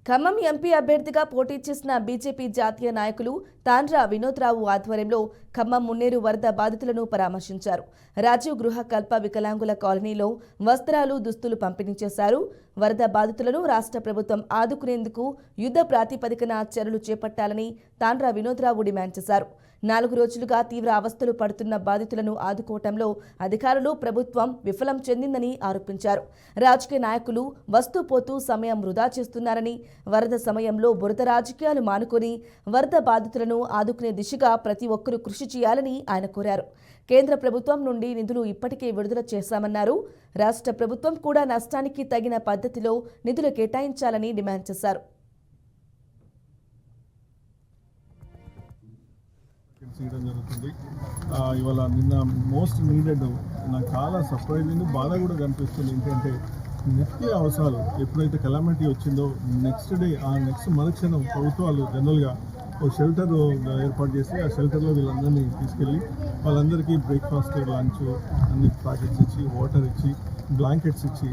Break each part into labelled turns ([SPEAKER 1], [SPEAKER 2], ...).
[SPEAKER 1] Khammam MP అభ్యర్థిగా పోటీ చేసిన బీజేపీ జాతీయ నాయకులు తాండ్ర వినోద్రావు ఆధ్వర్యంలో ఖమ్మం మున్నేరు వరద బాధితులను పరామర్శించారు. రాజీవ్ గృహ కల్ప వికలాంగుల కాలనీలో వస్త్రాలు, దుస్తులు పంపిణీ చేశారు. వరద బాధితులను రాష్ట్ర ప్రభుత్వం ఆదుకునేందుకు యుద్ధ ప్రాతిపదికన చర్యలు చేపట్టాలని తాండ్ర వినోద్రావు డిమాండ్ చేశారు. 4 రోజులుగా తీవ్ర అవస్థలు పడుతున్న బాధితులను ఆదుకోవటంలో అధికారులు, ప్రభుత్వం విఫలం చెందిందని ఆరోపించారు. రాజకీయ నాయకులు వస్తూ సమయం వృధా చేస్తున్నారని, వరద సమయంలో బురద రాజకీయాలు మానుకొని వరద బాధితులను ఆదుకునే దిశగా ప్రతి ఒక్కరూ కృషి చేయాలని ఆయన కోరారు. కేంద్ర ప్రభుత్వం నుండి నిధులు ఇప్పటికే విడుదల చేశామన్నారు. రాష్ట్ర ప్రభుత్వం కూడా నష్టానికి తగిన పద్ధతిలో నిధులు కేటాయించాలని డిమాండ్ చేశారు.
[SPEAKER 2] చేయడం జరుగుతుంది. ఇవాళ నిన్న మోస్ట్ నీడెడ్ నాకు చాలా సర్ప్రైజింగ్ బాధ కూడా కనిపిస్తుంది. ఏంటంటే నిత్య అవసరాలు ఎప్పుడైతే కెలామిటీ వచ్చిందో నెక్స్ట్ మరుక్షణం ప్రభుత్వాలు జనరల్గా ఒక షెల్టర్ ఏర్పాటు చేసి ఆ షెల్టర్లో వీళ్ళందరినీ తీసుకెళ్ళి వాళ్ళందరికీ బ్రేక్ఫాస్ట్, లంచ్ అన్ని ప్యాకెట్స్ ఇచ్చి, వాటర్ ఇచ్చి, బ్లాంకెట్స్ ఇచ్చి,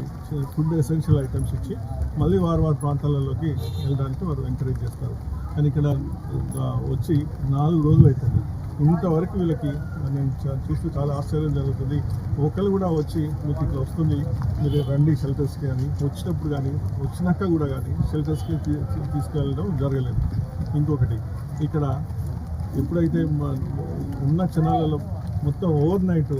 [SPEAKER 2] ఫుడ్ ఎసెన్షియల్ ఐటమ్స్ ఇచ్చి మళ్ళీ వారి ప్రాంతాలలోకి వెళ్ళడానికి వారు ఎంకరేజ్ చేస్తారు. కానీ ఇక్కడ వచ్చి 4 రోజులు అవుతుంది. ఇంతవరకు వీళ్ళకి నేను చూస్తూ చాలా ఆశ్చర్యం జరుగుతుంది. ఒకళ్ళు కూడా వచ్చి మీకు ఇట్లా వస్తుంది, మీరు రండి షెల్టర్స్కి అని వచ్చినప్పుడు కానీ వచ్చినాక కూడా కానీ షెల్టర్స్కి తీసుకెళ్ళడం జరగలేదు. ఇంకొకటి ఇక్కడ ఎప్పుడైతే ఉన్న క్షణాలలో మొత్తం ఓవర్ నైట్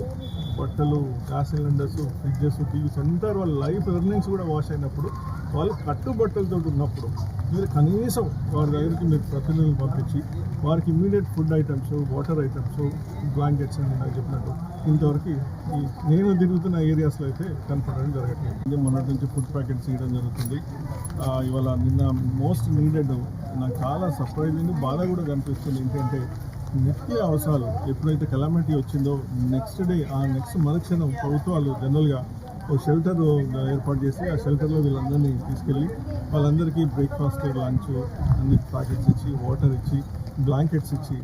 [SPEAKER 2] బట్టలు, గ్యాస్ సిలిండర్స్, ఫ్రిడ్జెస్, టీవీస్ అందరూ వాళ్ళ లైఫ్ ఎర్నింగ్స్ కూడా వాష్ అయినప్పుడు వాళ్ళు కట్టుబట్టలతో ఉన్నప్పుడు మీరు కనీసం వారి దగ్గరికి మీరు ప్రతినిధులు పంపించి వారికి immediate food items, water items, blankets అని నాకు చెప్పినట్టు ఇంతవరకు నేను తిరుగుతున్న ఏరియాస్లో అయితే కనపడడం జరగట్లేదు. మొన్నటి నుంచి ఫుడ్ ప్యాకెట్స్ ఇవ్వడం జరుగుతుంది. ఇవాళ నిన్న మోస్ట్ నీడెడ్ నాకు చాలా సర్ప్రైజింగ్ బాధ కూడా కనిపిస్తుంది. ఏంటంటే నిత్య అవసరాలు ఎప్పుడైతే కెలామిటీ వచ్చిందో నెక్స్ట్ మరుక్షణం ప్రభుత్వాలు జనరల్గా ఒక షెల్టర్ ఏర్పాటు చేసి ఆ షెల్టర్లో వీళ్ళందరినీ తీసుకెళ్ళి వాళ్ళందరికీ బ్రేక్ఫాస్ట్, లంచ్ అన్ని ప్యాకెట్స్ ఇచ్చి, వాటర్ ఇచ్చి, బ్లాంకెట్స్ ఇచ్చి